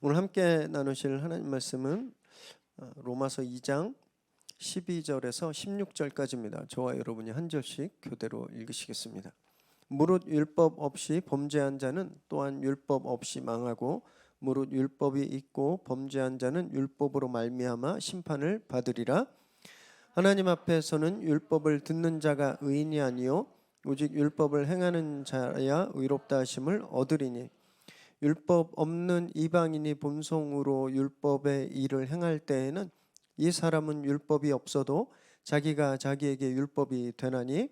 오늘 함께 나누실 하나님 말씀은 로마서 2장 12절에서 16절까지입니다. 저와 여러분이 한 절씩 교대로 읽으시겠습니다. 무릇 율법 없이 범죄한 자는 또한 율법 없이 망하고 무릇 율법이 있고 범죄한 자는 율법으로 말미암아 심판을 받으리라. 하나님 앞에서는 율법을 듣는 자가 의인이 아니요 오직 율법을 행하는 자야 의롭다 하심을 얻으리니 율법 없는 이방인이 본성으로 율법의 일을 행할 때에는 이 사람은 율법이 없어도 자기가 자기에게 율법이 되나니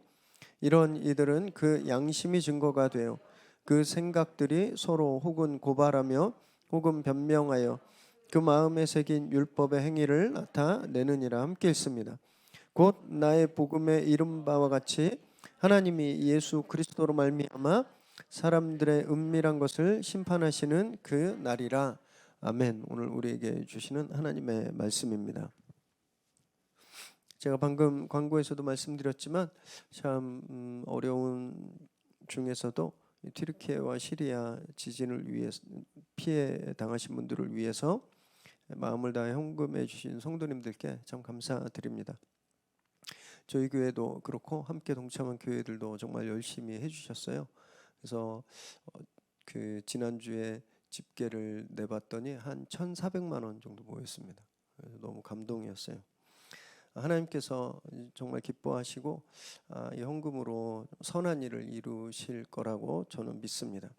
이런 이들은 그 양심이 증거가 되어 그 생각들이 서로 혹은 고발하며 혹은 변명하여 그 마음에 새긴 율법의 행위를 나타내느니라. 함께 읽습니다. 곧 나의 복음에 이른 바와 같이 하나님이 예수 그리스도로 말미암아 사람들의 은밀한 것을 심판하시는 그 날이라. 아멘. 오늘 우리에게 주시는 하나님의 말씀입니다. 제가 방금 광고에서도 말씀드렸지만 참 어려운 중에서도 튀르키예와 시리아 지진을 위해서 피해 당하신 분들을 위해서 마음을 다해 헌금해 주신 성도님들께 참 감사드립니다. 저희 교회도 그렇고 함께 동참한 교회들도 정말 열심히 해주셨어요. 그래서 그 지난주에 집계를 내봤더니 한 1,400만 원 정도 모였습니다. 그래서 너무 감동이었어요. 하나님께서 정말 기뻐하시고 이 헌금으로 선한 일을 이루실 거라고 저는 믿습니다.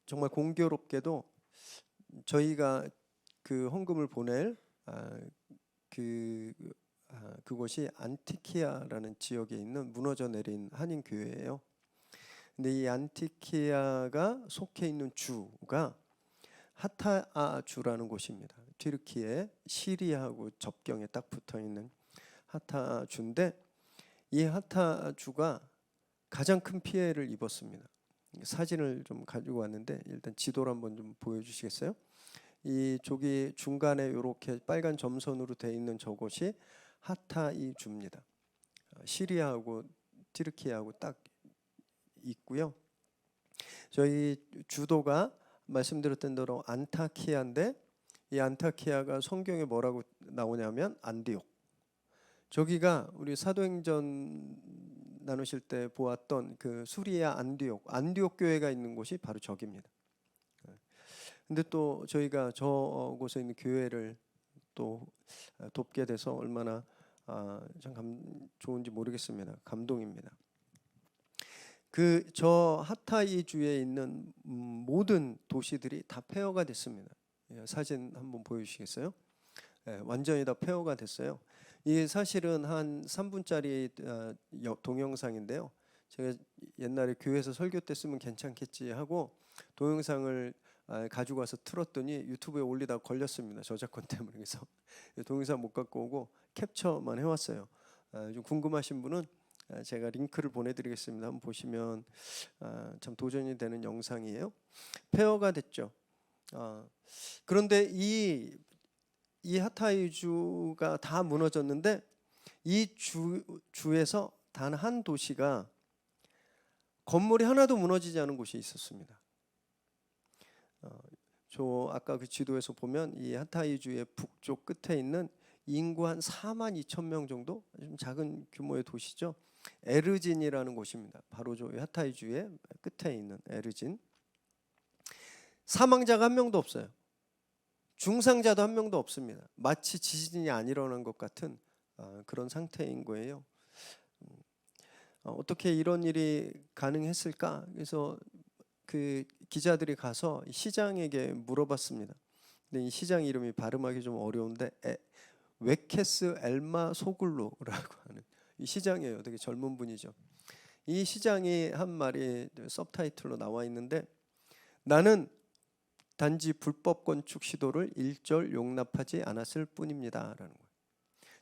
정말 공교롭게도 저희가 그 헌금을 보낼 그곳이 안티키아라는 지역에 있는 무너져 내린 한인 교회예요. 근데 이 안티키아가 속해 있는 주가 하타아주라는 곳입니다. 튀르키예 시리아하고 접경에 딱 붙어 있는 하타아주인데 이 하타아주가 가장 큰 피해를 입었습니다. 사진을 좀 가지고 왔는데 일단 지도를 한번 좀 보여주시겠어요? 이 저기 중간에 이렇게 빨간 점선으로 되어 있는 저곳이 하타이주입니다. 시리아하고 튀르키예하고 딱 있고요. 저희 주도가 말씀드렸던 대로 안타키아인데 이 안타키아가 성경에 뭐라고 나오냐면 안디옥. 저기가 우리 사도행전 나누실 때 보았던 그 수리아 안디옥 교회가 있는 곳이 바로 저기입니다. 근데 또 저희가 저곳에 있는 교회를 또 돕게 돼서 얼마나 참 좋은지 모르겠습니다. 감동입니다. 저 하타이주에 있는 모든 도시들이 다 폐허가 됐습니다. 사진 한번 보여주시겠어요? 완전히 다 폐허가 됐어요. 이게 사실은 한 3분짜리 동영상인데요. 제가 옛날에 교회에서 설교 때 쓰면 괜찮겠지 하고 동영상을 가지고 와서 틀었더니 유튜브에 올리다가 걸렸습니다. 저작권 때문에. 그래서 동영상 못 갖고 오고 캡처만 해왔어요. 좀 궁금하신 분은 제가 링크를 보내드리겠습니다. 한번 보시면 참 도전이 되는 영상이에요. 폐허가 됐죠. 그런데 이 하타이주가 다 무너졌는데 이 주에서 단 한 도시가 건물이 하나도 무너지지 않은 곳이 있었습니다. 저 아까 그 지도에서 보면 이 하타이주의 북쪽 끝에 있는 인구 한 4만 2천 명 정도 좀 작은 규모의 도시죠. 에르진이라는 곳입니다. 바로 저 하타이주의 끝에 있는 에르진. 사망자가 한 명도 없어요. 중상자도 한 명도 없습니다. 마치 지진이 안 일어난 것 같은 그런 상태인 거예요. 어떻게 이런 일이 가능했을까? 그래서 그 기자들이 가서 시장에게 물어봤습니다. 근데 이 시장 이름이 발음하기 좀 어려운데 웨케스 엘마 소글루라고 하는 이 시장이에요. 되게 젊은 분이죠. 이 시장이 한 말이 서브타이틀로 나와 있는데 나는 단지 불법 건축 시도를 일절 용납하지 않았을 뿐입니다라는 거예요.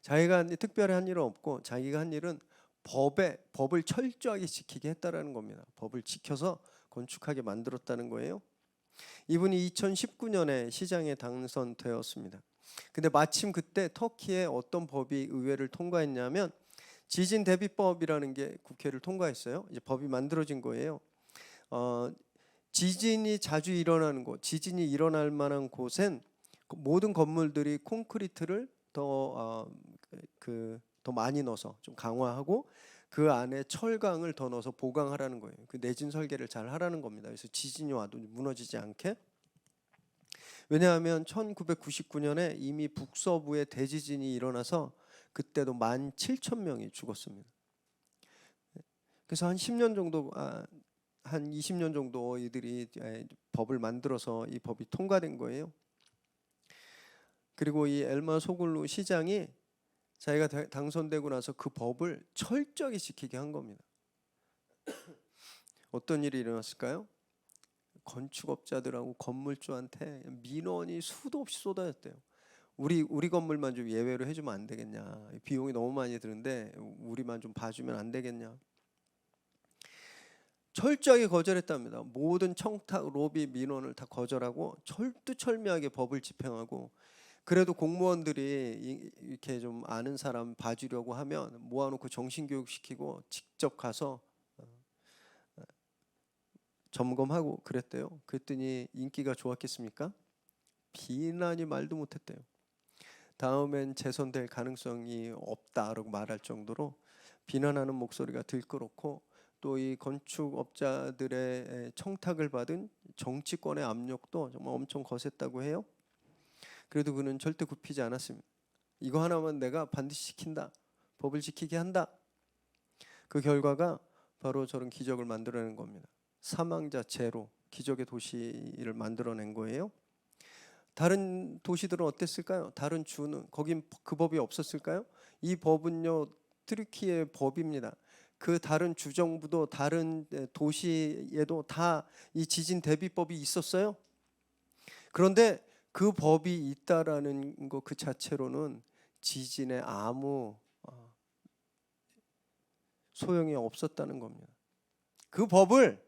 자기가 특별히 한 일은 없고 자기가 한 일은 법을 철저하게 지키게 했다라는 겁니다. 법을 지켜서 건축하게 만들었다는 거예요. 이분이 2019년에 시장에 당선되었습니다. 근데 마침 그때 터키에 어떤 법이 의회를 통과했냐면 지진 대비법이라는 게 국회를 통과했어요. 이제 법이 만들어진 거예요. 지진이 자주 일어나는 곳, 지진이 일어날 만한 곳엔 모든 건물들이 콘크리트를 더 많이 넣어서 좀 강화하고 그 안에 철강을 더 넣어서 보강하라는 거예요. 그 내진 설계를 잘 하라는 겁니다. 그래서 지진이 와도 무너지지 않게. 왜냐하면 1999년에 이미 북서부에 대지진이 일어나서 그때도 17,000명이 죽었습니다. 그래서 한 10년 정도, 한 20년 정도 이들이 법을 만들어서 이 법이 통과된 거예요. 그리고 이 엘마 소글루 시장이 자기가 당선되고 나서 그 법을 철저히 지키게 한 겁니다. 어떤 일이 일어났을까요? 건축업자들하고 건물주한테 민원이 수도 없이 쏟아졌대요. 우리 건물만 좀 예외로 해주면 안 되겠냐? 비용이 너무 많이 드는데 우리만 좀 봐주면 안 되겠냐? 철저하게 거절했답니다. 모든 청탁, 로비, 민원을 다 거절하고 철두철미하게 법을 집행하고, 그래도 공무원들이 이렇게 좀 아는 사람 봐주려고 하면 모아놓고 정신교육 시키고 직접 가서 점검하고 그랬대요. 그랬더니 인기가 좋았겠습니까? 비난이 말도 못했대요. 다음엔 재선될 가능성이 없다라고 말할 정도로 비난하는 목소리가 들끓었고, 또 이 건축업자들의 청탁을 받은 정치권의 압력도 정말 엄청 거셌다고 해요. 그래도 그는 절대 굽히지 않았습니다. 이거 하나만 내가 반드시 지킨다. 법을 지키게 한다. 그 결과가 바로 저런 기적을 만들어낸 겁니다. 사망자 제로, 기적의 도시를 만들어낸 거예요. 다른 도시들은 어땠을까요? 다른 주는 거긴 그 법이 없었을까요? 이 법은요, 트리키의 법입니다. 그 다른 주정부도 다른 도시에도 다 이 지진 대비법이 있었어요. 그런데 그 법이 있다라는 것 그 자체로는 지진에 아무 소용이 없었다는 겁니다. 그 법을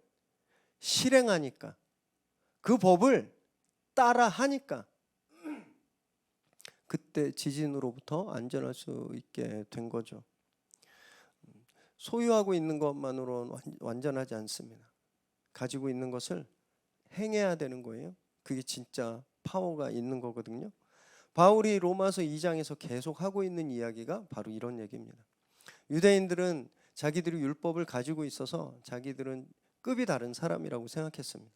실행하니까, 그 법을 따라 하니까 그때 지진으로부터 안전할 수 있게 된 거죠. 소유하고 있는 것만으로는 완전하지 않습니다. 가지고 있는 것을 행해야 되는 거예요. 그게 진짜 파워가 있는 거거든요. 바울이 로마서 2장에서 계속 하고 있는 이야기가 바로 이런 얘기입니다. 유대인들은 자기들이 율법을 가지고 있어서 자기들은 급이 다른 사람이라고 생각했습니다.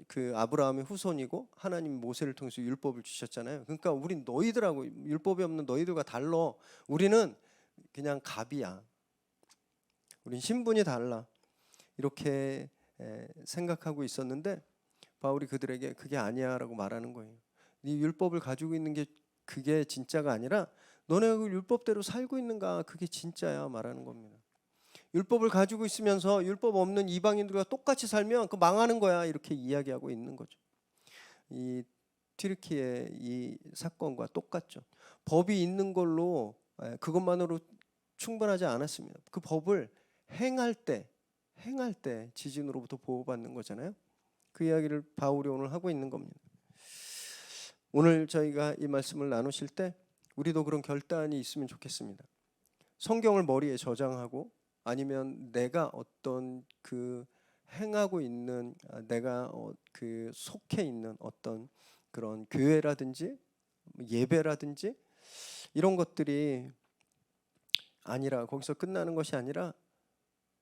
그 아브라함의 후손이고 하나님 모세를 통해서 율법을 주셨잖아요. 그러니까 우린 너희들하고 율법이 없는 너희들과 달라. 우리는 그냥 갑이야. 우린 신분이 달라. 이렇게 생각하고 있었는데 바울이 그들에게 그게 아니야라고 말하는 거예요. 네 율법을 가지고 있는 게 그게 진짜가 아니라 너네 그 율법대로 살고 있는가, 그게 진짜야 말하는 겁니다. 율법을 가지고 있으면서 율법 없는 이방인들과 똑같이 살면 그 망하는 거야, 이렇게 이야기하고 있는 거죠. 이 튀르키의 이 사건과 똑같죠. 법이 있는 걸로 그것만으로 충분하지 않았습니다. 그 법을 행할 때 지진으로부터 보호받는 거잖아요. 그 이야기를 바울이 오늘 하고 있는 겁니다. 오늘 저희가 이 말씀을 나누실 때 우리도 그런 결단이 있으면 좋겠습니다. 성경을 머리에 저장하고, 아니면 내가 어떤 그 행하고 있는, 내가 그 속해 있는 어떤 그런 교회라든지 예배라든지 이런 것들이 아니라, 거기서 끝나는 것이 아니라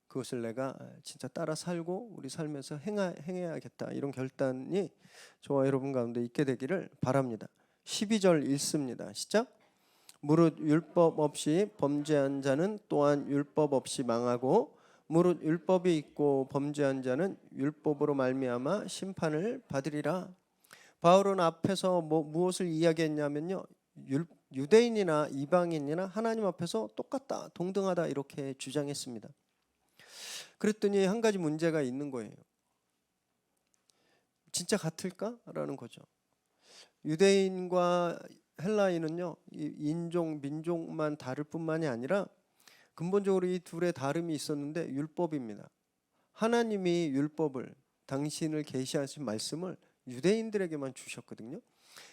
그것을 내가 진짜 따라 살고 우리 삶에서 행해야겠다, 이런 결단이 저와 여러분 가운데 있게 되기를 바랍니다. 12절 읽습니다. 시작. 무릇 율법 없이 범죄한 자는 또한 율법 없이 망하고, 무릇 율법이 있고 범죄한 자는 율법으로 말미암아 심판을 받으리라. 바울은 앞에서 무엇을 이야기했냐면요, 유대인이나 이방인이나 하나님 앞에서 똑같다, 동등하다, 이렇게 주장했습니다. 그랬더니 한 가지 문제가 있는 거예요. 진짜 같을까라는 거죠. 유대인과 헬라인은요, 인종, 민족만 다를 뿐만이 아니라 근본적으로 이 둘의 다름이 있었는데 율법입니다. 하나님이 율법을, 당신을 계시하신 말씀을 유대인들에게만 주셨거든요.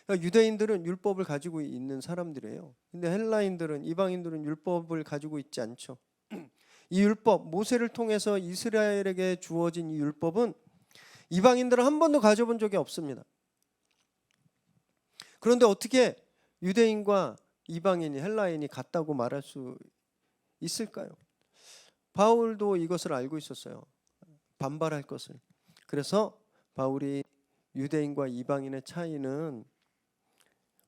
그러니까 유대인들은 율법을 가지고 있는 사람들이에요. 근데 헬라인들은, 이방인들은 율법을 가지고 있지 않죠. 이 율법, 모세를 통해서 이스라엘에게 주어진 이 율법은 이방인들은 한 번도 가져본 적이 없습니다. 그런데 어떻게 유대인과 이방인이 헬라인이 같다고 말할 수 있을까요? 바울도 이것을 알고 있었어요. 반발할 것을. 그래서 바울이 유대인과 이방인의 차이는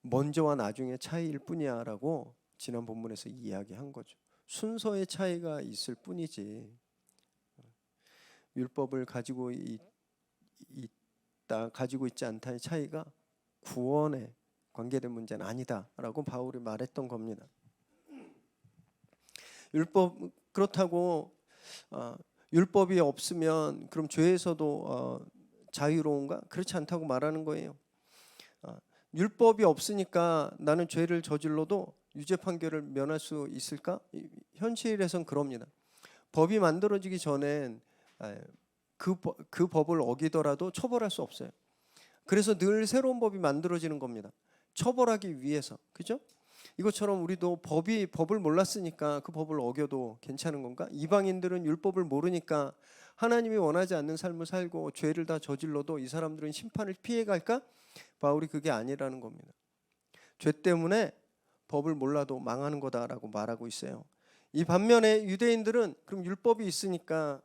먼저와 나중의 차이일 뿐이야라고 지난 본문에서 이야기한 거죠. 순서의 차이가 있을 뿐이지 율법을 가지고 가지고 있지 않다의 차이가 구원에 관계된 문제는 아니다라고 바울이 말했던 겁니다. 그렇다고 율법이 없으면 그럼 죄에서도 자유로운가? 그렇지 않다고 말하는 거예요. 율법이 없으니까 나는 죄를 저질러도 유죄 판결을 면할 수 있을까? 현실에선 그럽니다. 법이 만들어지기 전엔 그 법을 어기더라도 처벌할 수 없어요. 그래서 늘 새로운 법이 만들어지는 겁니다. 처벌하기 위해서. 그죠? 이것처럼 우리도 법을 몰랐으니까 그 법을 어겨도 괜찮은 건가? 이방인들은 율법을 모르니까 하나님이 원하지 않는 삶을 살고 죄를 다 저질러도 이 사람들은 심판을 피해갈까? 바울이 그게 아니라는 겁니다. 죄 때문에 법을 몰라도 망하는 거다라고 말하고 있어요. 이 반면에 유대인들은 그럼 율법이 있으니까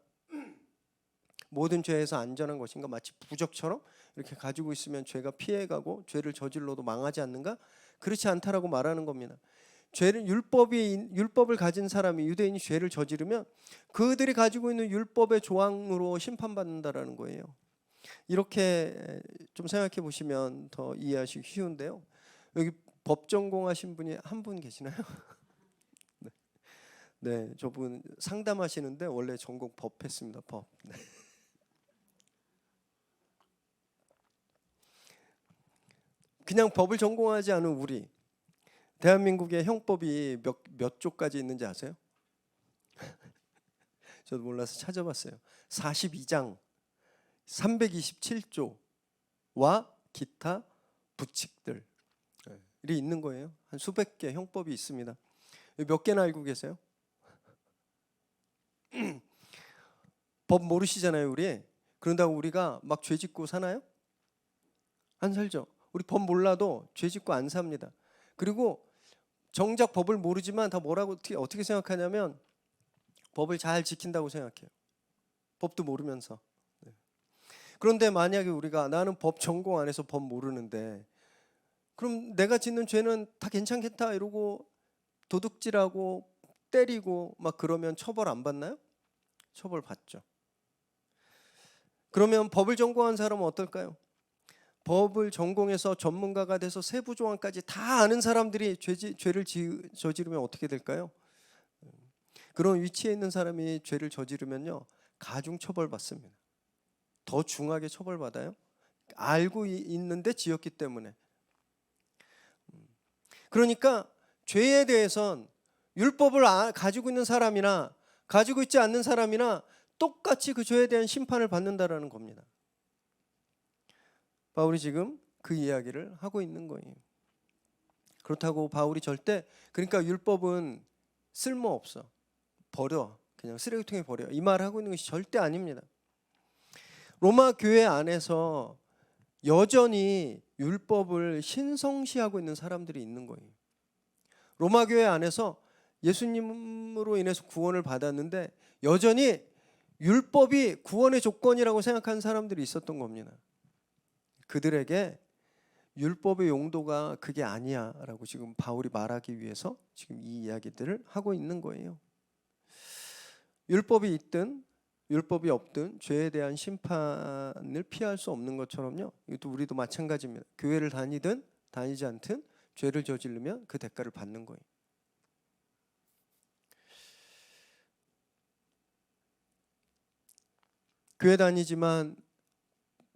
모든 죄에서 안전한 것인가? 마치 부적처럼 이렇게 가지고 있으면 죄가 피해가고 죄를 저질러도 망하지 않는가? 그렇지 않다라고 말하는 겁니다. 율법을 가진 사람이 유대인이 죄를 저지르면 그들이 가지고 있는 율법의 조항으로 심판받는다라는 거예요. 이렇게 좀 생각해 보시면 더 이해하시기 쉬운데요. 여기 법 전공하신 분이 한 분 계시나요? 네, 저분 상담하시는데 원래 전공 법 했습니다. 법. 네. 그냥 법을 전공하지 않은 우리, 대한민국의 형법이 몇 조까지 있는지 아세요? 저도 몰라서 찾아봤어요. 42장 327조와 기타 부칙들이 있는 거예요. 한 수백 개 형법이 있습니다. 몇 개나 알고 계세요? 법 모르시잖아요, 우리. 그런다고 우리가 막 죄 짓고 사나요? 안 살죠. 우리 법 몰라도 죄 짓고 안 삽니다. 그리고 정작 법을 모르지만 다 뭐라고 어떻게 생각하냐면 법을 잘 지킨다고 생각해요. 법도 모르면서. 그런데 만약에 우리가 나는 법 전공 안 해서 법 모르는데 그럼 내가 짓는 죄는 다 괜찮겠다 이러고 도둑질하고 때리고 막 그러면 처벌 안 받나요? 처벌 받죠. 그러면 법을 전공한 사람은 어떨까요? 법을 전공해서 전문가가 돼서 세부 조항까지 다 아는 사람들이 죄를 저지르면 어떻게 될까요? 그런 위치에 있는 사람이 죄를 저지르면요, 가중 처벌받습니다. 더 중하게 처벌받아요. 알고 있는데 지었기 때문에. 그러니까 죄에 대해선 율법을 가지고 있는 사람이나 가지고 있지 않는 사람이나 똑같이 그 죄에 대한 심판을 받는다라는 겁니다. 바울이 지금 그 이야기를 하고 있는 거예요. 그렇다고 바울이 그러니까 율법은 쓸모없어, 버려, 그냥 쓰레기통에 버려, 이 말을 하고 있는 것이 절대 아닙니다. 로마 교회 안에서 여전히 율법을 신성시하고 있는 사람들이 있는 거예요. 로마 교회 안에서 예수님으로 인해서 구원을 받았는데 여전히 율법이 구원의 조건이라고 생각하는 사람들이 있었던 겁니다. 그들에게 율법의 용도가 그게 아니야라고 지금 바울이 말하기 위해서 지금 이 이야기들을 하고 있는 거예요. 율법이 있든 율법이 없든 죄에 대한 심판을 피할 수 없는 것처럼요, 이것도 우리도 마찬가지입니다. 교회를 다니든 다니지 않든 죄를 저지르면 그 대가를 받는 거예요. 교회 다니지만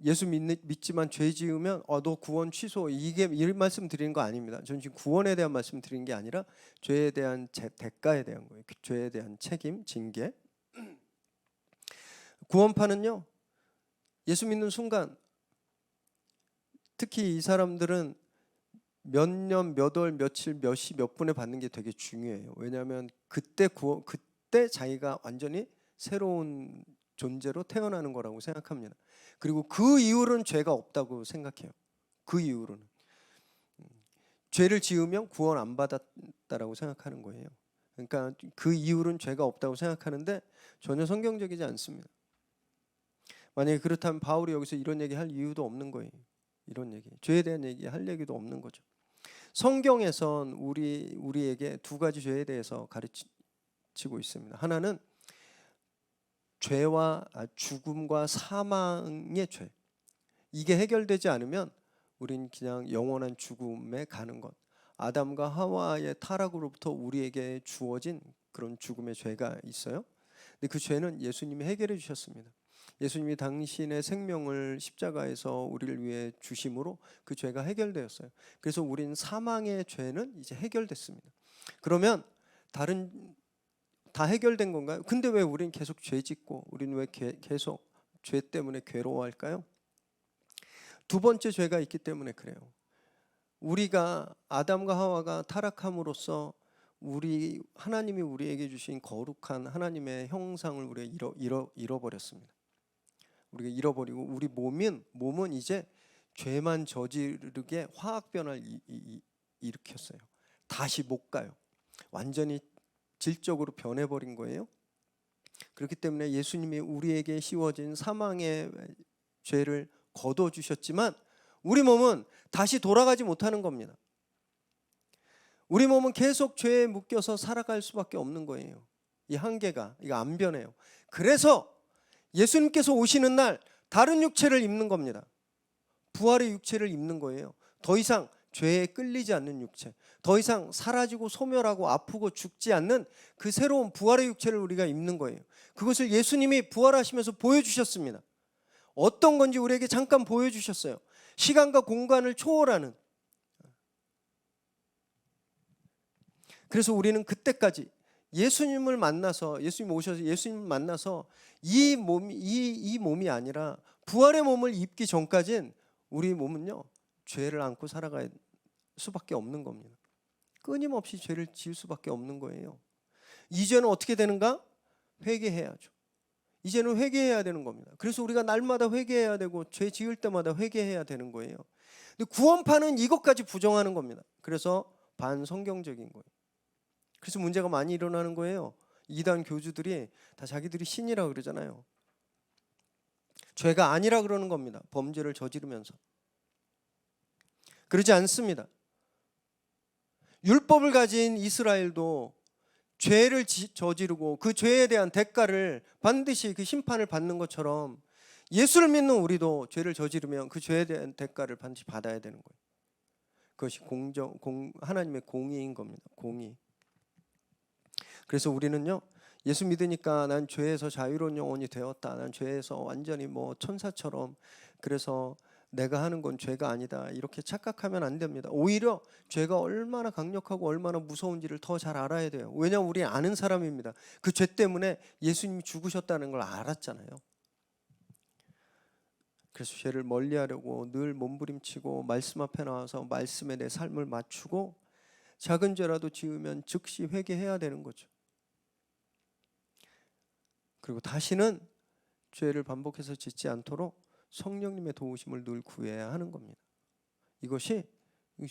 예수 믿지만 죄 지으면 너 구원 취소, 이게 이 말씀 드리는 거 아닙니다. 저는 지금 구원에 대한 말씀 드리는 게 아니라 죄에 대한 대가에 대한 거예요. 죄에 대한 책임, 징계. 구원파는요, 예수 믿는 순간, 특히 이 사람들은 몇 년, 몇 월, 며칠, 몇 시, 몇 분에 받는 게 되게 중요해요. 왜냐하면 그때 자기가 완전히 새로운 존재로 태어나는 거라고 생각합니다. 그리고 그 이후로는 죄가 없다고 생각해요. 그 이후로는 죄를 지으면 구원 안 받았다라고 생각하는 거예요. 그러니까 그 이후로는 죄가 없다고 생각하는데 전혀 성경적이지 않습니다. 만약에 그렇다면 바울이 여기서 이런 얘기 할 이유도 없는 거예요. 이런 얘기, 죄에 대한 얘기 할 얘기도 없는 거죠. 성경에선 우리에게 두 가지 죄에 대해서 가르치고 있습니다. 하나는 죄와 죽음과 사망의 죄. 이게 해결되지 않으면 우린 그냥 영원한 죽음에 가는 것. 아담과 하와의 타락으로부터 우리에게 주어진 그런 죽음의 죄가 있어요. 근데 그 죄는 예수님이 해결해 주셨습니다. 예수님이 당신의 생명을 십자가에서 우리를 위해 주심으로 그 죄가 해결되었어요. 그래서 우린 사망의 죄는 이제 해결됐습니다. 그러면 다 해결된 건가요? 근데 왜 우린 계속 죄 짓고 우린 왜 계속 죄 때문에 괴로워할까요? 두 번째 죄가 있기 때문에 그래요. 우리가 아담과 하와가 타락함으로써 하나님이 우리에게 주신 거룩한 하나님의 형상을 우리가 잃어버렸습니다. 우리가 잃어버리고 우리 몸은 이제 죄만 저지르게 화학 변화를 일으켰어요. 다시 못 가요. 완전히 질적으로 변해버린 거예요. 그렇기 때문에 예수님이 우리에게 씌워진 사망의 죄를 거둬주셨지만 우리 몸은 다시 돌아가지 못하는 겁니다. 우리 몸은 계속 죄에 묶여서 살아갈 수밖에 없는 거예요. 이 한계가 이거 안 변해요. 그래서 예수님께서 오시는 날 다른 육체를 입는 겁니다. 부활의 육체를 입는 거예요. 더 이상 죄에 끌리지 않는 육체, 더 이상 사라지고 소멸하고 아프고 죽지 않는 그 새로운 부활의 육체를 우리가 입는 거예요. 그것을 예수님이 부활하시면서 보여주셨습니다. 어떤 건지 우리에게 잠깐 보여주셨어요. 시간과 공간을 초월하는. 그래서 우리는 그때까지 예수님을 만나서 예수님 오셔서 예수님을 만나서 이 몸이 아니라 부활의 몸을 입기 전까지는 우리 몸은요 죄를 안고 살아갈 수밖에 없는 겁니다. 끊임없이 죄를 지을 수밖에 없는 거예요. 이제는 어떻게 되는가? 회개해야죠. 이제는 회개해야 되는 겁니다. 그래서 우리가 날마다 회개해야 되고 죄 지을 때마다 회개해야 되는 거예요. 근데 구원파는 이것까지 부정하는 겁니다. 그래서 반성경적인 거예요. 그래서 문제가 많이 일어나는 거예요. 이단 교주들이 다 자기들이 신이라 그러잖아요. 죄가 아니라 그러는 겁니다. 범죄를 저지르면서. 그러지 않습니다. 율법을 가진 이스라엘도 죄를 저지르고 그 죄에 대한 대가를 반드시 그 심판을 받는 것처럼 예수를 믿는 우리도 죄를 저지르면 그 죄에 대한 대가를 반드시 받아야 되는 거예요. 그것이 하나님의 공의인 겁니다. 공의. 그래서 우리는요 예수 믿으니까 난 죄에서 자유로운 영혼이 되었다. 난 죄에서 완전히 뭐 천사처럼 그래서 내가 하는 건 죄가 아니다. 이렇게 착각하면 안 됩니다. 오히려 죄가 얼마나 강력하고 얼마나 무서운지를 더 잘 알아야 돼요. 왜냐하면 우리 아는 사람입니다. 그 죄 때문에 예수님이 죽으셨다는 걸 알았잖아요. 그래서 죄를 멀리하려고 늘 몸부림치고 말씀 앞에 나와서 말씀에 내 삶을 맞추고 작은 죄라도 지으면 즉시 회개해야 되는 거죠. 그리고 다시는 죄를 반복해서 짓지 않도록 성령님의 도우심을 늘 구해야 하는 겁니다. 이것이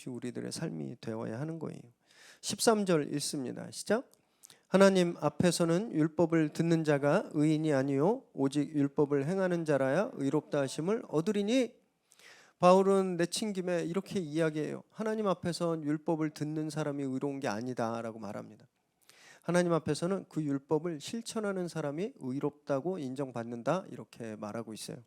우리들의 삶이 되어야 하는 거예요. 13절 읽습니다. 시작. 하나님 앞에서는 율법을 듣는 자가 의인이 아니요 오직 율법을 행하는 자라야 의롭다 하심을 얻으리니. 바울은 내친김에 이렇게 이야기해요. 하나님 앞에서는 율법을 듣는 사람이 의로운 게 아니다라고 말합니다. 하나님 앞에서는 그 율법을 실천하는 사람이 의롭다고 인정받는다 이렇게 말하고 있어요.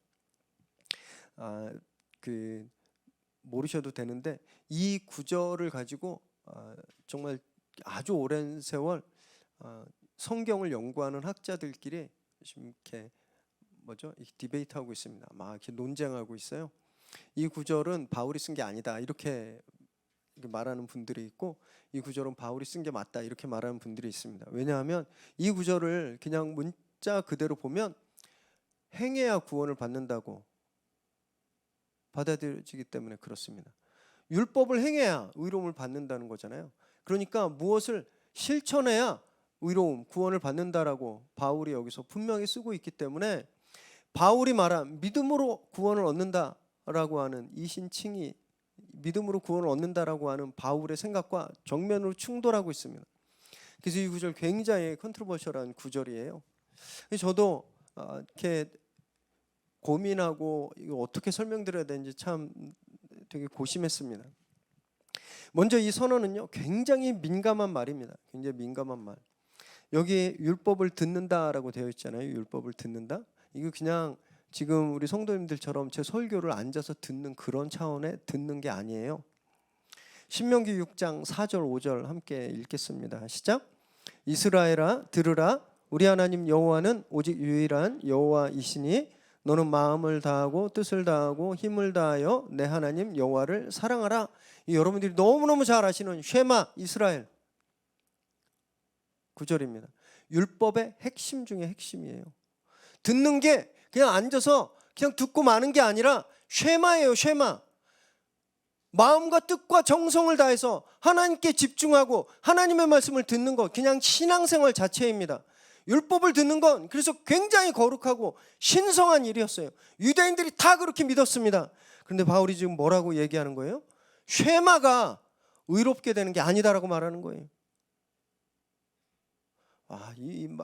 모르셔도 되는데 이 구절을 가지고 정말 아주 오랜 세월 성경을 연구하는 학자들끼리 이렇게 디베이트하고 있습니다. 막 이렇게 논쟁하고 있어요. 이 구절은 바울이 쓴 게 아니다 이렇게 말하는 분들이 있고 이 구절은 바울이 쓴 게 맞다 이렇게 말하는 분들이 있습니다. 왜냐하면 이 구절을 그냥 문자 그대로 보면 행해야 구원을 받는다고 받아들여지기 때문에 그렇습니다. 율법을 행해야 의로움을 받는다는 거잖아요. 그러니까 무엇을 실천해야 의로움, 구원을 받는다라고 바울이 여기서 분명히 쓰고 있기 때문에 바울이 말한 믿음으로 구원을 얻는다라고 하는 이 신칭이 믿음으로 구원을 얻는다라고 하는 바울의 생각과 정면으로 충돌하고 있습니다. 그래서 이 구절 굉장히 컨트로버셜한 구절이에요. 저도 이렇게 고민하고 이거 어떻게 설명드려야 되는지 참 되게 고심했습니다. 먼저 이 선언은요, 굉장히 민감한 말입니다. 굉장히 민감한 말. 여기 율법을 듣는다라고 되어 있잖아요. 율법을 듣는다. 이거 그냥 지금 우리 성도님들처럼 제 설교를 앉아서 듣는 그런 차원의 듣는 게 아니에요. 신명기 6장 4절 5절 함께 읽겠습니다. 시작. 이스라엘아 들으라, 우리 하나님 여호와는 오직 유일한 여호와이시니 너는 마음을 다하고 뜻을 다하고 힘을 다하여 내 하나님 여호와를 사랑하라. 여러분들이 너무너무 잘 아시는 쉐마 이스라엘 구절입니다. 율법의 핵심 중에 핵심이에요. 듣는 게 그냥 앉아서 그냥 듣고 마는 게 아니라 쉐마예요. 쉐마. 마음과 뜻과 정성을 다해서 하나님께 집중하고 하나님의 말씀을 듣는 것, 그냥 신앙생활 자체입니다. 율법을 듣는 건 그래서 굉장히 거룩하고 신성한 일이었어요. 유대인들이 다 그렇게 믿었습니다. 그런데 바울이 지금 뭐라고 얘기하는 거예요? 쉐마가 의롭게 되는 게 아니다라고 말하는 거예요.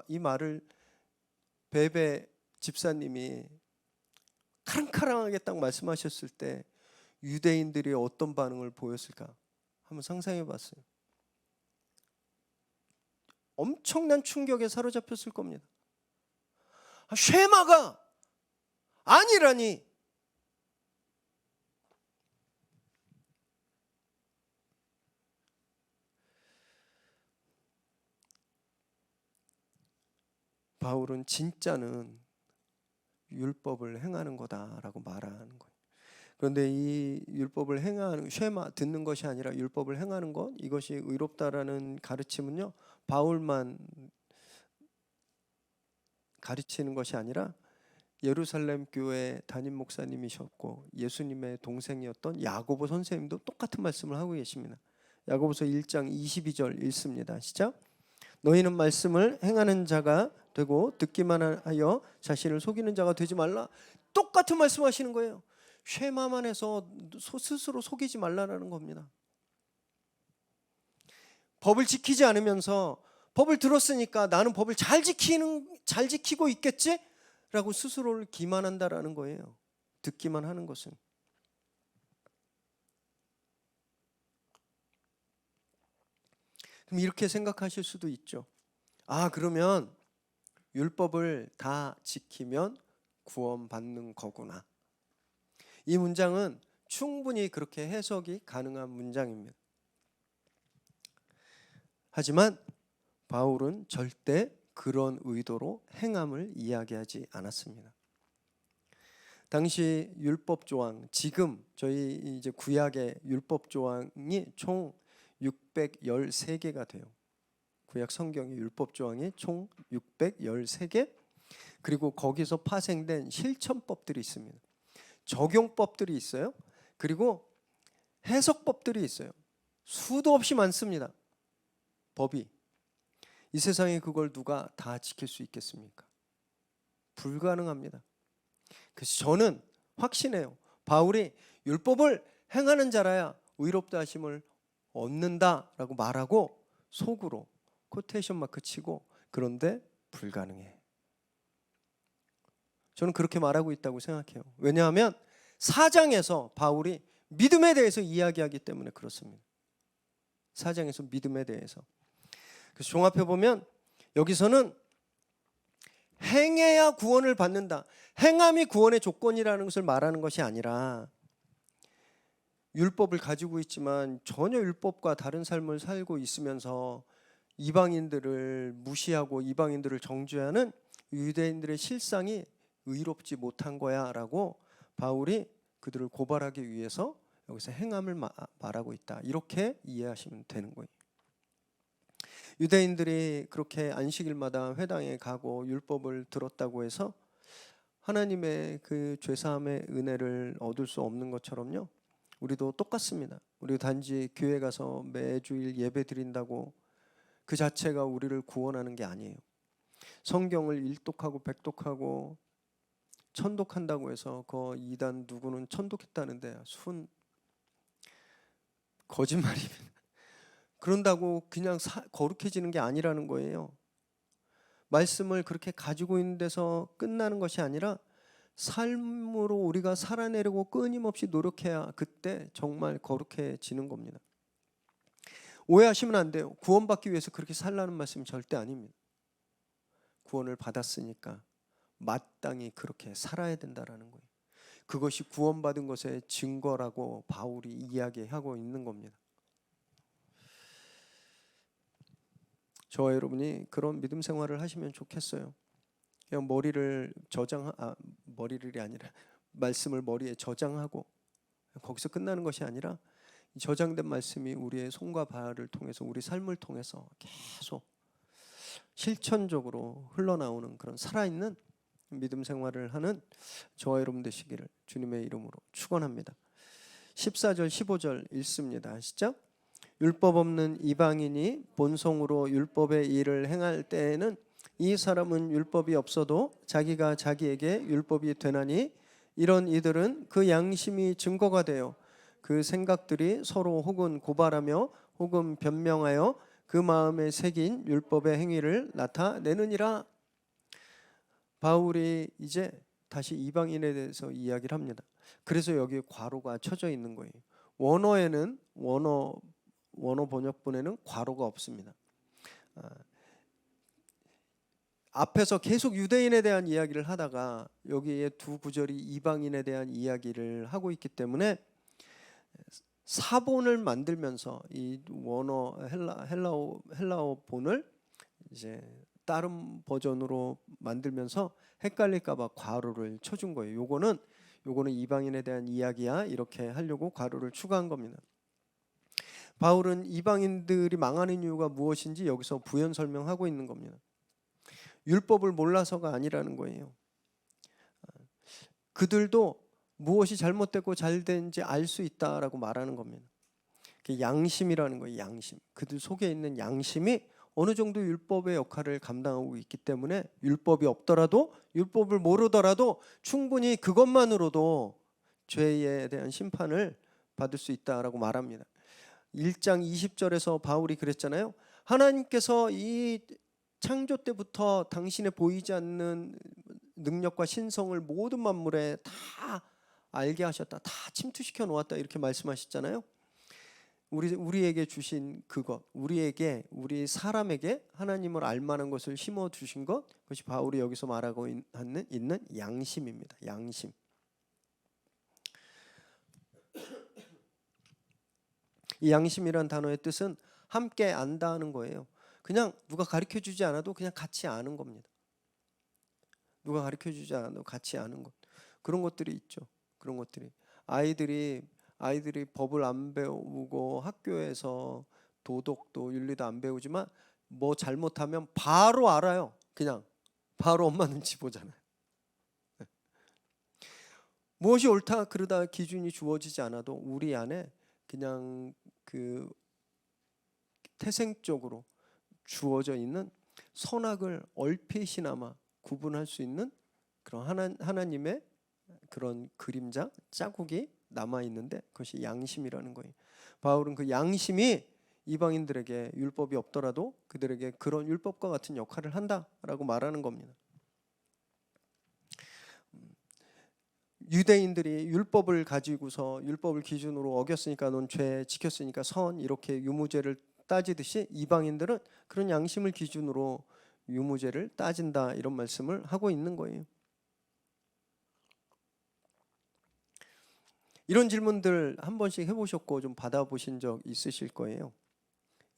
이 말을 베베 집사님이 카랑카랑하게 딱 말씀하셨을 때 유대인들이 어떤 반응을 보였을까 한번 상상해 봤어요. 엄청난 충격에 사로잡혔을 겁니다. 쉐마가 아니라니. 바울은 진짜는 율법을 행하는 거다라고 말하는 거예요. 그런데 이 율법을 행하는 쉐마 듣는 것이 아니라 율법을 행하는 것, 이것이 의롭다라는 가르침은요, 바울만 가르치는 것이 아니라 예루살렘 교회 담임 목사님이셨고 예수님의 동생이었던 야고보 선생님도 똑같은 말씀을 하고 계십니다. 야고보서 1장 22절 읽습니다. 시작. 너희는 말씀을 행하는 자가 되고 듣기만 하여 자신을 속이는 자가 되지 말라. 똑같은 말씀하시는 거예요. 쉐마만 해서 스스로 속이지 말라라는 겁니다. 법을 지키지 않으면서 법을 들었으니까 나는 법을 잘 지키고 있겠지? 라고 스스로를 기만한다라는 거예요. 듣기만 하는 것은. 그럼 이렇게 생각하실 수도 있죠. 그러면 율법을 다 지키면 구원받는 거구나. 이 문장은 충분히 그렇게 해석이 가능한 문장입니다. 하지만 바울은 절대 그런 의도로 행함을 이야기하지 않았습니다. 당시 율법 조항, 지금 저희 이제 구약의 율법 조항이 총 613개가 돼요. 구약 성경의 율법 조항이 총 613개, 그리고 거기서 파생된 실천법들이 있습니다. 적용법들이 있어요. 그리고 해석법들이 있어요. 수도 없이 많습니다. 법이. 이 세상에 그걸 누가 다 지킬 수 있겠습니까? 불가능합니다. 그래서 저는 확신해요. 바울이 율법을 행하는 자라야 의롭다 하심을 얻는다라고 말하고 속으로 코테이션 마크 치고 그런데 불가능해. 저는 그렇게 말하고 있다고 생각해요. 왜냐하면 4장에서 바울이 믿음에 대해서 이야기하기 때문에 그렇습니다. 4장에서 믿음에 대해서. 그래서 종합해 보면 여기서는 행해야 구원을 받는다. 행함이 구원의 조건이라는 것을 말하는 것이 아니라 율법을 가지고 있지만 전혀 율법과 다른 삶을 살고 있으면서 이방인들을 무시하고 이방인들을 정죄하는 유대인들의 실상이 의롭지 못한 거야 라고 바울이 그들을 고발하기 위해서 여기서 행함을 말하고 있다. 이렇게 이해하시면 되는 거예요. 유대인들이 그렇게 안식일마다 회당에 가고 율법을 들었다고 해서 하나님의 그 죄사함의 은혜를 얻을 수 없는 것처럼요, 우리도 똑같습니다. 우리 단지 교회 가서 매주일 예배 드린다고 그 자체가 우리를 구원하는 게 아니에요. 성경을 일독하고 백독하고 천독한다고 해서 그 이단 누구는 천독했다는데 순 거짓말입니다. 그런다고 그냥 거룩해지는 게 아니라는 거예요. 말씀을 그렇게 가지고 있는 데서 끝나는 것이 아니라 삶으로 우리가 살아내려고 끊임없이 노력해야 그때 정말 거룩해지는 겁니다. 오해하시면 안 돼요. 구원받기 위해서 그렇게 살라는 말씀이 절대 아닙니다. 구원을 받았으니까 마땅히 그렇게 살아야 된다라는 거예요. 그것이 구원받은 것의 증거라고 바울이 이야기하고 있는 겁니다. 저와 여러분이 그런 믿음 생활을 하시면 좋겠어요. 그냥 머리를 아니라 말씀을 머리에 저장하고 거기서 끝나는 것이 아니라 저장된 말씀이 우리의 손과 발을 통해서 우리 삶을 통해서 계속 실천적으로 흘러나오는 그런 살아있는 믿음 생활을 하는 저와 여러분 되시기를 주님의 이름으로 축원합니다. 14절 15절 읽습니다. 시작. 율법 없는 이방인이 본성으로 율법의 일을 행할 때에는 이 사람은 율법이 없어도 자기가 자기에게 율법이 되나니 이런 이들은 그 양심이 증거가 되어 그 생각들이 서로 혹은 고발하며 혹은 변명하여 그 마음에 새긴 율법의 행위를 나타내느니라. 바울이 이제 다시 이방인에 대해서 이야기를 합니다. 그래서 여기 괄호가 쳐져 있는 거예요. 원어에는 원어 번역본에는 괄호가 없습니다. 앞에서 계속 유대인에 대한 이야기를 하다가 여기에 두 구절이 이방인에 대한 이야기를 하고 있기 때문에 사본을 만들면서 이 원어 헬라어 본을 이제 다른 버전으로 만들면서 헷갈릴까봐 괄호를 쳐준 거예요. 요거는 이방인에 대한 이야기야 이렇게 하려고 괄호를 추가한 겁니다. 바울은 이방인들이 망하는 이유가 무엇인지 여기서 부연 설명하고 있는 겁니다. 율법을 몰라서가 아니라는 거예요. 그들도 무엇이 잘못되고 잘된지 알 수 있다라고 말하는 겁니다. 양심이라는 거예요. 양심. 그들 속에 있는 양심이 어느 정도 율법의 역할을 감당하고 있기 때문에 율법이 없더라도 율법을 모르더라도 충분히 그것만으로도 죄에 대한 심판을 받을 수 있다라고 말합니다. 1장 20절에서 바울이 그랬잖아요. 하나님께서 이 창조 때부터 당신의 보이지 않는 능력과 신성을 모든 만물에 다 알게 하셨다. 다 침투시켜 놓았다. 이렇게 말씀하셨잖아요. 우리에게 주신 그것, 우리 사람에게 하나님을 알만한 것을 심어 주신 것, 그것이 바울이 여기서 말하고 있는 양심입니다. 양심. 이 양심이란 단어의 뜻은 함께 안다는 거예요. 그냥 누가 가르쳐 주지 않아도 그냥 같이 아는 겁니다. 누가 가르쳐 주지 않아도 같이 아는 것. 그런 것들이 있죠. 그런 것들이 아이들이 법을 안 배우고 학교에서 도덕도 윤리도 안 배우지만 뭐 잘못하면 바로 알아요. 그냥 바로 엄마 눈치 보잖아요. 무엇이 옳다 그르다 기준이 주어지지 않아도 우리 안에 그냥 그 태생적으로 주어져 있는 선악을 얼핏이나마 구분할 수 있는 그런 하나님의 그런 그림자 자국이 남아 있는데 그것이 양심이라는 거예요. 바울은 그 양심이 이방인들에게 율법이 없더라도 그들에게 그런 율법과 같은 역할을 한다라고 말하는 겁니다. 유대인들이 율법을 가지고서 율법을 기준으로 어겼으니까 넌 죄 지켰으니까 선 이렇게 유무죄를 따지듯이 이방인들은 그런 양심을 기준으로 유무죄를 따진다 이런 말씀을 하고 있는 거예요. 이런 질문들 한 번씩 해보셨고 좀 받아보신 적 있으실 거예요.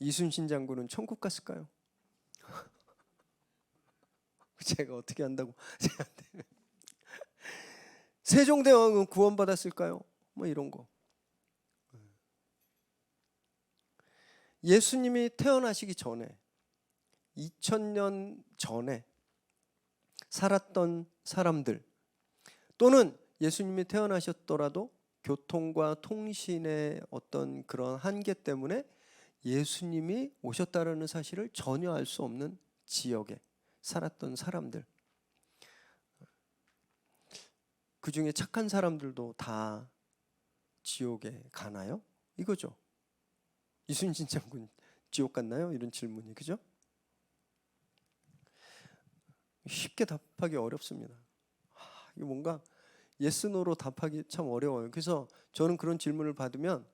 이순신 장군은 천국 갔을까요? 제가 어떻게 한다고 세종대왕은 구원받았을까요? 뭐 이런 거. 예수님이 태어나시기 전에 2000년 전에 살았던 사람들 또는 예수님이 태어나셨더라도 교통과 통신의 어떤 그런 한계 때문에 예수님이 오셨다라는 사실을 전혀 알 수 없는 지역에 살았던 사람들 그 중에 착한 사람들도 다 지옥에 가나요? 이거죠. 이순신 장군 지옥 갔나요? 이런 질문이, 그죠? 쉽게 답하기 어렵습니다. 이거 뭔가 예스 노로 답하기 참 어려워요. 그래서 저는 그런 질문을 받으면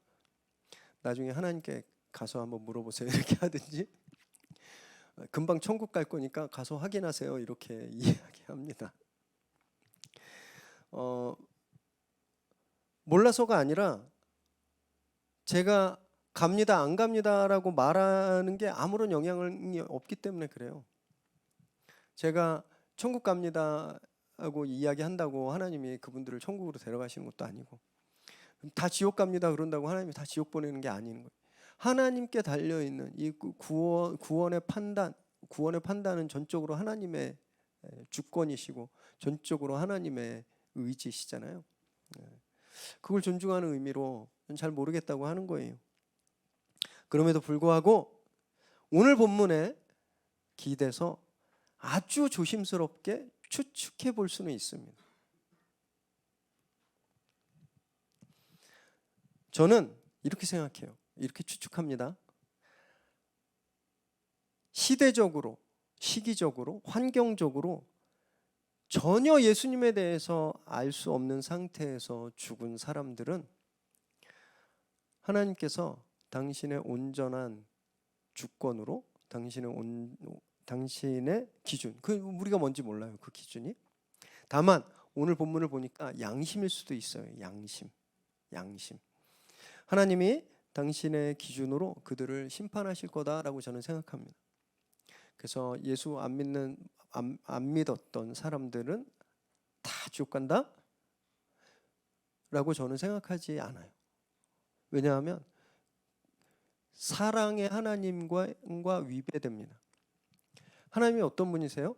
나중에 하나님께 가서 한번 물어보세요 이렇게 하든지, 금방 천국 갈 거니까 가서 확인하세요 이렇게 이야기합니다. 몰라서가 아니라 제가 갑니다 안 갑니다라고 말하는 게 아무런 영향이 없기 때문에 그래요. 제가 천국 갑니다 하고 이야기한다고 하나님이 그분들을 천국으로 데려가시는 것도 아니고, 다 지옥 갑니다 그런다고 하나님이 다 지옥 보내는 게 아닌 거예요. 하나님께 달려있는 이 구원의 판단은 전적으로 하나님의 주권이시고 전적으로 하나님의 의지시잖아요. 그걸 존중하는 의미로 잘 모르겠다고 하는 거예요. 그럼에도 불구하고 오늘 본문에 기대서 아주 조심스럽게 추측해 볼 수는 있습니다. 저는 이렇게 생각해요. 이렇게 추측합니다. 시대적으로, 시기적으로, 환경적으로 전혀 예수님에 대해서 알 수 없는 상태에서 죽은 사람들은 하나님께서 당신의 온전한 주권으로 당신의 기준, 그 우리가 뭔지 몰라요. 그 기준이. 다만 오늘 본문을 보니까 양심일 수도 있어요. 양심. 하나님이 당신의 기준으로 그들을 심판하실 거다라고 저는 생각합니다. 그래서 예수 안 믿었던 사람들은 다 지옥 간다? 라고 저는 생각하지 않아요. 왜냐하면 사랑의 하나님과 위배됩니다. 하나님이 어떤 분이세요?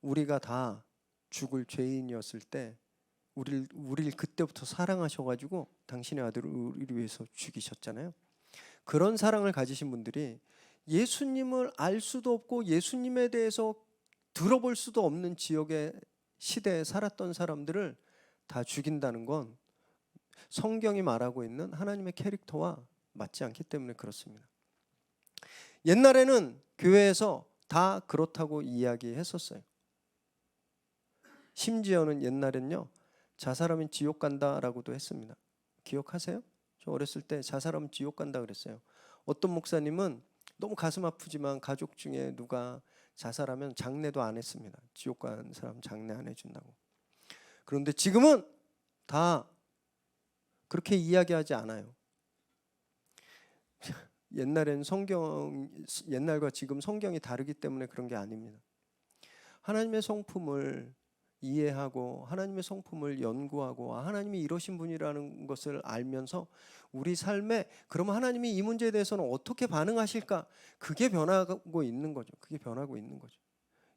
우리가 다 죽을 죄인이었을 때 우리를 그때부터 사랑하셔가지고 당신의 아들을 우리를 위해서 죽이셨잖아요. 그런 사랑을 가지신 분들이 예수님을 알 수도 없고 예수님에 대해서 들어볼 수도 없는 지역의 시대에 살았던 사람들을 다 죽인다는 건 성경이 말하고 있는 하나님의 캐릭터와 맞지 않기 때문에 그렇습니다. 옛날에는 교회에서 다 그렇다고 이야기했었어요. 심지어는 옛날엔요, 자살하면 지옥 간다라고도 했습니다. 기억하세요? 저 어렸을 때 자살하면 지옥 간다 그랬어요. 어떤 목사님은 너무 가슴 아프지만 가족 중에 누가 자살하면 장례도 안 했습니다. 지옥 간 사람 장례 안 해준다고. 그런데 지금은 다 그렇게 이야기하지 않아요. 옛날과 지금 성경이 다르기 때문에 그런 게 아닙니다. 하나님의 성품을 이해하고 하나님의 성품을 연구하고 하나님이 이러신 분이라는 것을 알면서 우리 삶에 그러면 하나님이 이 문제에 대해서는 어떻게 반응하실까? 그게 변하고 있는 거죠.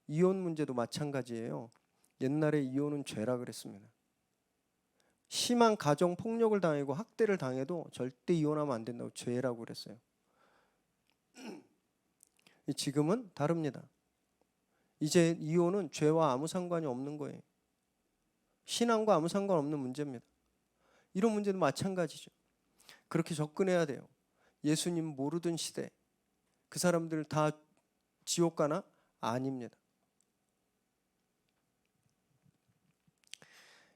이혼 문제도 마찬가지예요. 옛날에 이혼은 죄라 그랬습니다. 심한 가정 폭력을 당하고 학대를 당해도 절대 이혼하면 안 된다고 죄라고 그랬어요. 지금은 다릅니다. 이제 이혼은 죄와 아무 상관이 없는 거예요. 신앙과 아무 상관없는 문제입니다. 이런 문제도 마찬가지죠. 그렇게 접근해야 돼요. 예수님 모르던 시대 그 사람들 다 지옥 가나? 아닙니다.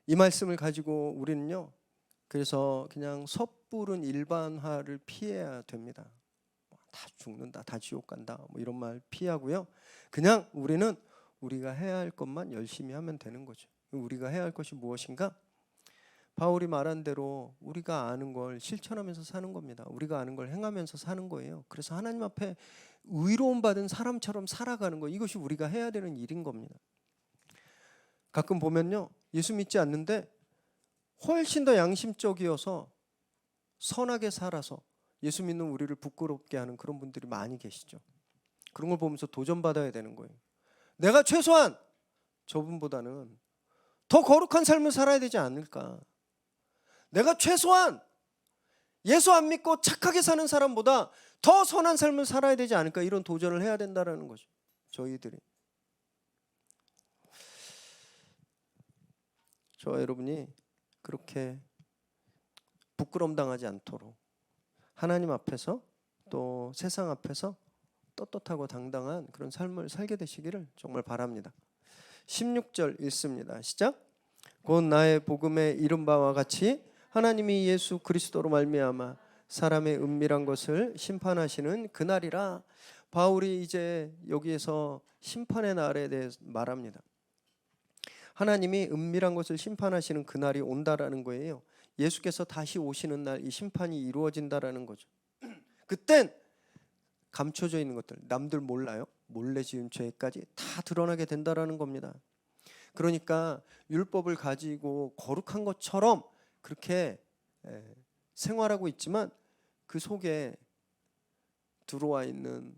이 말씀을 가지고 우리는요, 그래서 그냥 섣부른 일반화를 피해야 됩니다. 다 죽는다, 다 지옥 간다, 뭐 이런 말 피하고요. 그냥 우리는 우리가 해야 할 것만 열심히 하면 되는 거죠. 우리가 해야 할 것이 무엇인가? 바울이 말한 대로 우리가 아는 걸 실천하면서 사는 겁니다. 우리가 아는 걸 행하면서 사는 거예요. 그래서 하나님 앞에 의로움 받은 사람처럼 살아가는 거, 이것이 우리가 해야 되는 일인 겁니다. 가끔 보면요, 예수 믿지 않는데 훨씬 더 양심적이어서 선하게 살아서 예수 믿는 우리를 부끄럽게 하는 그런 분들이 많이 계시죠. 그런 걸 보면서 도전받아야 되는 거예요. 내가 최소한 저분보다는 더 거룩한 삶을 살아야 되지 않을까? 내가 최소한 예수 안 믿고 착하게 사는 사람보다 더 선한 삶을 살아야 되지 않을까? 이런 도전을 해야 된다는 거죠. 저희들이. 저와 여러분이 그렇게 부끄럼 당하지 않도록 하나님 앞에서 또 세상 앞에서 떳떳하고 당당한 그런 삶을 살게 되시기를 정말 바랍니다. 16절 읽습니다. 시작. 곧 나의 복음에 이른 바와 같이 하나님이 예수 그리스도로 말미암아 사람의 은밀한 것을 심판하시는 그날이라. 바울이 이제 여기에서 심판의 날에 대해서 말합니다. 하나님이 은밀한 것을 심판하시는 그날이 온다라는 거예요. 예수께서 다시 오시는 날 이 심판이 이루어진다라는 거죠. 그땐 감춰져 있는 것들, 남들 몰라요. 몰래 지은 죄까지 다 드러나게 된다라는 겁니다. 그러니까 율법을 가지고 거룩한 것처럼 그렇게 생활하고 있지만 그 속에 들어와 있는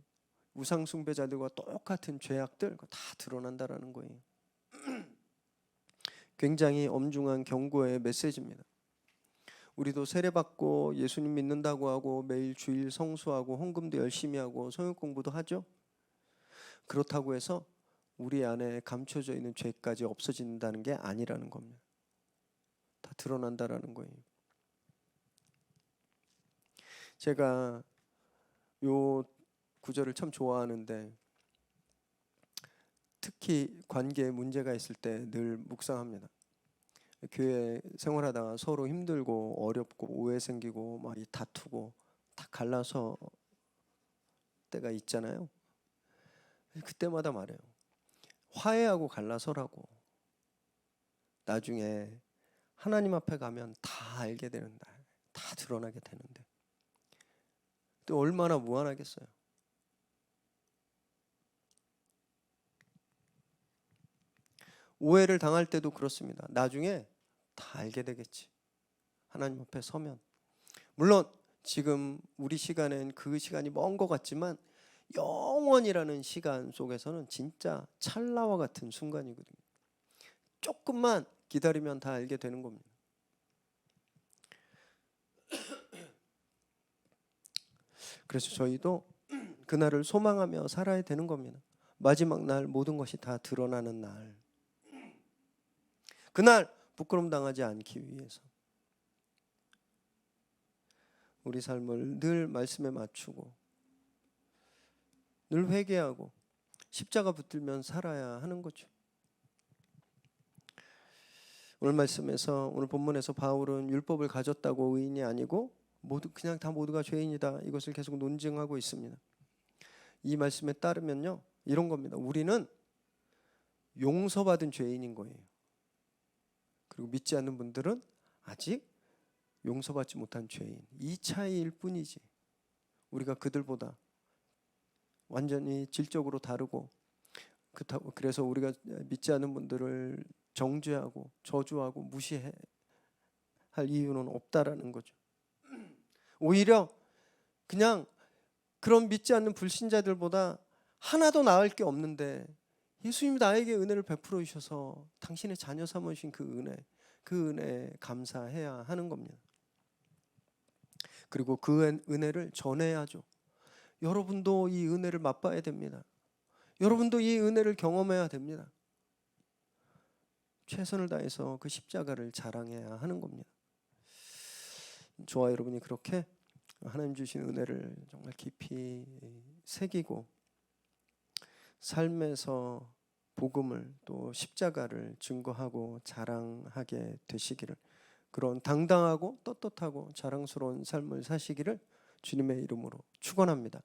우상 숭배자들과 똑같은 죄악들 다 드러난다라는 거예요. 굉장히 엄중한 경고의 메시지입니다. 우리도 세례받고 예수님 믿는다고 하고 매일 주일 성수하고 헌금도 열심히 하고 성역 공부도 하죠. 그렇다고 해서 우리 안에 감춰져 있는 죄까지 없어진다는 게 아니라는 겁니다. 다 드러난다라는 거예요. 제가 요 구절을 참 좋아하는데 특히 관계에 문제가 있을 때 늘 묵상합니다. 교회 생활하다가 서로 힘들고 어렵고 오해 생기고 막 다투고 다 갈라서 때가 있잖아요. 그때마다 말해요. 화해하고 갈라서라고. 나중에 하나님 앞에 가면 다 알게 되는 날, 다 드러나게 되는데 또 얼마나 무한하겠어요. 오해를 당할 때도 그렇습니다. 나중에 다 알게 되겠지. 하나님 앞에 서면. 물론 지금 우리 시간엔 그 시간이 먼 것 같지만 영원이라는 시간 속에서는 진짜 찰나와 같은 순간이거든요. 조금만 기다리면 다 알게 되는 겁니다. 그래서 저희도 그날을 소망하며 살아야 되는 겁니다. 마지막 날 모든 것이 다 드러나는 날. 그날 부끄럼 당하지 않기 위해서 우리 삶을 늘 말씀에 맞추고 늘 회개하고 십자가 붙들면 살아야 하는 거죠. 오늘 말씀에서 오늘 본문에서 바울은 율법을 가졌다고 의인이 아니고 그냥 다 모두가 죄인이다 이것을 계속 논증하고 있습니다. 이 말씀에 따르면요 이런 겁니다. 우리는 용서받은 죄인인 거예요. 그리고 믿지 않는 분들은 아직 용서받지 못한 죄인. 이 차이일 뿐이지. 우리가 그들보다 완전히 질적으로 다르고 그래서 우리가 믿지 않는 분들을 정죄하고 저주하고 무시할 이유는 없다라는 거죠. 오히려 그냥 그런 믿지 않는 불신자들보다 하나도 나을 게 없는데 예수님이 나에게 은혜를 베풀어 주셔서 당신의 자녀 삼으신 그 은혜에 감사해야 하는 겁니다. 그리고 그 은혜를 전해야죠. 여러분도 이 은혜를 맛봐야 됩니다. 여러분도 이 은혜를 경험해야 됩니다. 최선을 다해서 그 십자가를 자랑해야 하는 겁니다. 저와 여러분이 그렇게 하나님 주신 은혜를 정말 깊이 새기고 삶에서 복음을 또 십자가를 증거하고 자랑하게 되시기를, 그런 당당하고 떳떳하고 자랑스러운 삶을 사시기를 주님의 이름으로 축원합니다.